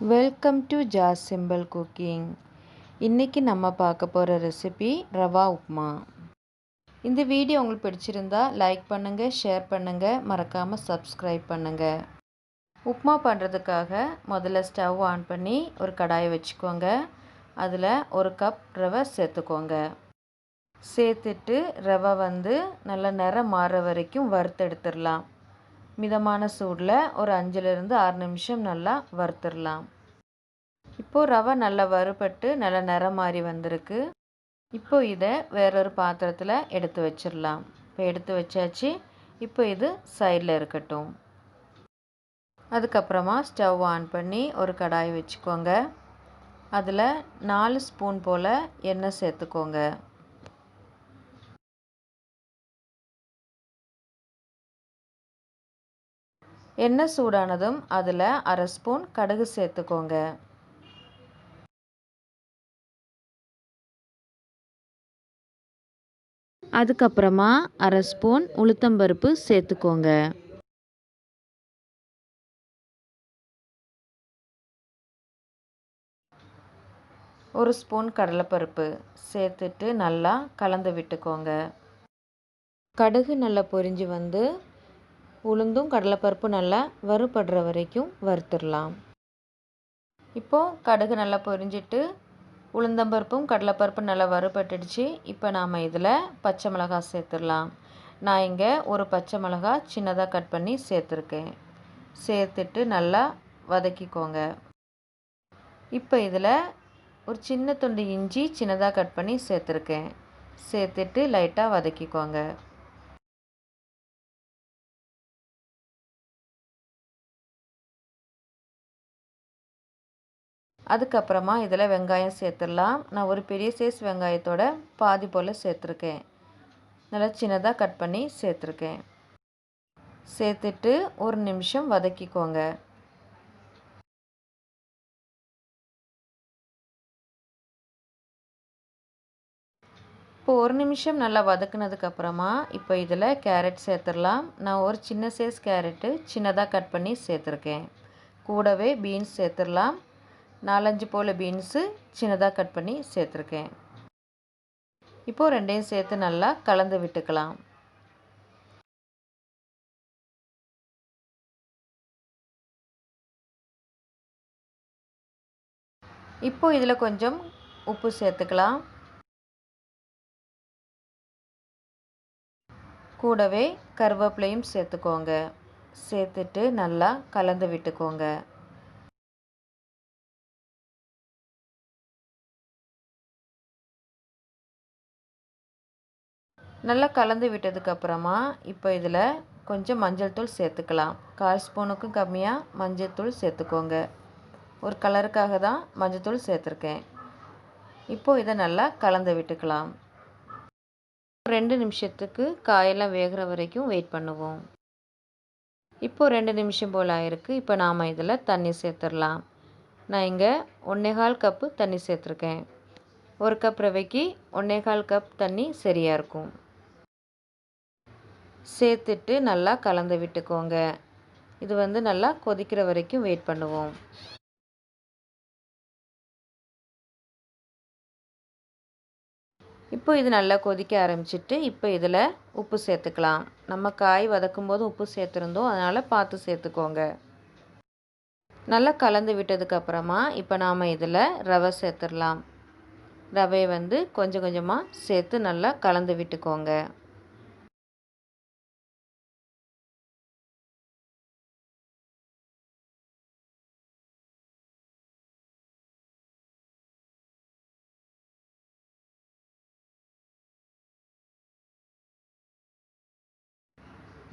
Welcome to Jas simple cooking. இன்றைக்கி நம்ம பார்க்க போகிற ரெசிபி ரவா உப்மா. இந்த வீடியோ உங்களுக்கு பிடிச்சிருந்தா லைக் பண்ணுங்கள், ஷேர் பண்ணுங்கள், மறக்காமல் சப்ஸ்கிரைப் பண்ணுங்கள். உப்மா பண்ணுறதுக்காக முதல்ல ஸ்டவ் ஆன் பண்ணி ஒரு கடாயை வச்சுக்கோங்க. அதில் ஒரு கப் ரவை சேர்த்துக்கோங்க. சேர்த்துட்டு ரவை நல்லா நிறம் மாறுற வரைக்கும் வறுத்தெடுத்துடலாம். மிதமான சூடில் ஒரு 5லேருந்து 6 நிமிஷம் நல்லா வறுத்துடலாம். இப்போது ரவை நல்லா வறுபட்டு நல்லா நிறம் மாறி வந்திருக்கு. இப்போது இதை வேறொரு பாத்திரத்தில் எடுத்து வச்சிடலாம். இப்போ எடுத்து வச்சாச்சு. இப்போ இது சைடில் இருக்கட்டும். அதுக்கப்புறமா ஸ்டவ் ஆன் பண்ணி ஒரு கடாய் வச்சுக்கோங்க. அதில் 4 ஸ்பூன் போல் எண்ணெய் சேர்த்துக்கோங்க. எண்ணெய் சூடானதும் அதில் 1/2 ஸ்பூன் கடுகு சேர்த்துக்கோங்க. அதுக்கப்புறமா 1/2 ஸ்பூன் உளுத்தம்பருப்பு சேர்த்துக்கோங்க. ஒரு ஸ்பூன் கடலைப்பருப்பு சேர்த்துட்டு நல்லா கலந்து விட்டுக்கோங்க. கடுகு நல்லா பொரிஞ்சு உளுந்தும் கடலைப்பருப்பும் நல்லா வறுபடுற வரைக்கும் வறுத்துடலாம். இப்போது கடுகு நல்லா பொரிஞ்சிட்டு உளுந்தம்பருப்பும் கடலைப்பருப்பும் நல்லா வறுபட்டுடுச்சு. இப்போ நாம் இதில் பச்சை மிளகாய் சேர்த்துடலாம். நான் இங்கே ஒரு பச்சை மிளகாய் சின்னதாக கட் பண்ணி சேர்த்துருக்கேன். சேர்த்துட்டு நல்லா வதக்கிக்கோங்க. இப்போ இதில் ஒரு சின்ன துண்டு இஞ்சி சின்னதாக கட் பண்ணி சேர்த்துருக்கேன். சேர்த்துட்டு லைட்டாக வதக்கிக்கோங்க. அதுக்கப்புறமா இதில் வெங்காயம் சேர்த்துடலாம். நான் ஒரு பெரிய சைஸ் வெங்காயத்தோட பாதி போல் சேர்த்துருக்கேன். நல்லா சின்னதாக கட் பண்ணி சேர்த்துருக்கேன். சேர்த்துட்டு ஒரு நிமிஷம் வதக்கிக்கோங்க. இப்போ ஒரு நிமிஷம் நல்லா வதக்குனதுக்கப்புறமா இப்போ இதில் கேரட் சேர்த்துடலாம். நான் ஒரு சின்ன சைஸ் கேரட்டு சின்னதாக கட் பண்ணி சேர்த்துருக்கேன். கூடவே பீன்ஸ் சேர்த்துடலாம். 4-5 போல் பீன்ஸு சின்னதாக கட் பண்ணி சேர்த்துருக்கேன். இப்போது ரெண்டையும் சேர்த்து நல்லா கலந்து விட்டுக்கலாம். இப்போது இதில் கொஞ்சம் உப்பு சேர்த்துக்கலாம். கூடவே கருவேப்பிலையும் சேர்த்துக்கோங்க. சேர்த்துட்டு நல்லா கலந்து விட்டுக்கோங்க. நல்லா கலந்து விட்டதுக்கப்புறமா இப்போ இதில் கொஞ்சம் மஞ்சள் தூள் சேர்த்துக்கலாம். 1/4 ஸ்பூனுக்கும் கம்மியாக மஞ்சள் தூள் சேர்த்துக்கோங்க. ஒரு கலருக்காக தான் மஞ்சள் தூள் சேர்த்துருக்கேன். இப்போது இதை நல்லா கலந்து விட்டுக்கலாம். 2 நிமிஷத்துக்கு காயெல்லாம் வேகிற வரைக்கும் வெயிட் பண்ணுவோம். இப்போது 2 நிமிஷம் போல் ஆயிருக்கு. இப்போ நாம் இதில் தண்ணி சேர்த்துடலாம். நான் இங்கே 1/4 கப்பு தண்ணி சேர்த்துருக்கேன். 1 கப் ரவைக்கு 1/4 கப் தண்ணி சரியாக இருக்கும். சேர்த்துட்டு நல்லா கலந்து விட்டுக்கோங்க. இது நல்லா கொதிக்கிற வரைக்கும் வெயிட் பண்ணுவோம். இப்போ இது நல்லா கொதிக்க ஆரம்பிச்சிட்டு இப்போ இதில் உப்பு சேர்த்துக்கலாம். நம்ம காய் வதக்கும் போது உப்பு சேர்த்துருந்தோம், அதனால் பார்த்து சேர்த்துக்கோங்க. நல்லா கலந்து விட்டதுக்கப்புறமா இப்போ நாம் இதில் ரவை சேர்த்துடலாம். ரவையை கொஞ்சம் கொஞ்சமாக சேர்த்து நல்லா கலந்து விட்டுக்கோங்க.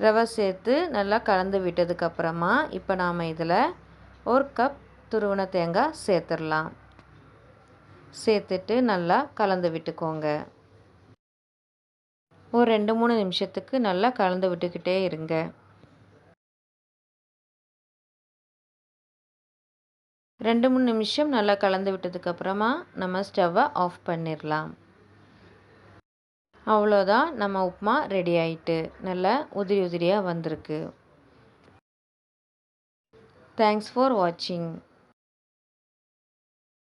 ரவை சேர்த்து நல்லா கலந்து விட்டதுக்கப்புறமா இப்போ நாம் இதில் 1 கப் துருவின தேங்காய் சேர்த்துடலாம். சேர்த்துட்டு நல்லா கலந்து விட்டுக்கோங்க. ஒரு 2-3 நிமிஷத்துக்கு நல்லா கலந்து விட்டுக்கிட்டே இருங்க. 2-3 நிமிஷம் நல்லா கலந்து விட்டதுக்கப்புறமா நம்ம ஸ்டவ்வை ஆஃப் பண்ணிடலாம். அவ்வளோதான், நம்ம உப்புமா ரெடி ஆயிட்டு. நல்லா உதிரி உதிரியாக வந்திருக்கு. தேங்க்ஸ் ஃபார் வாட்சிங்.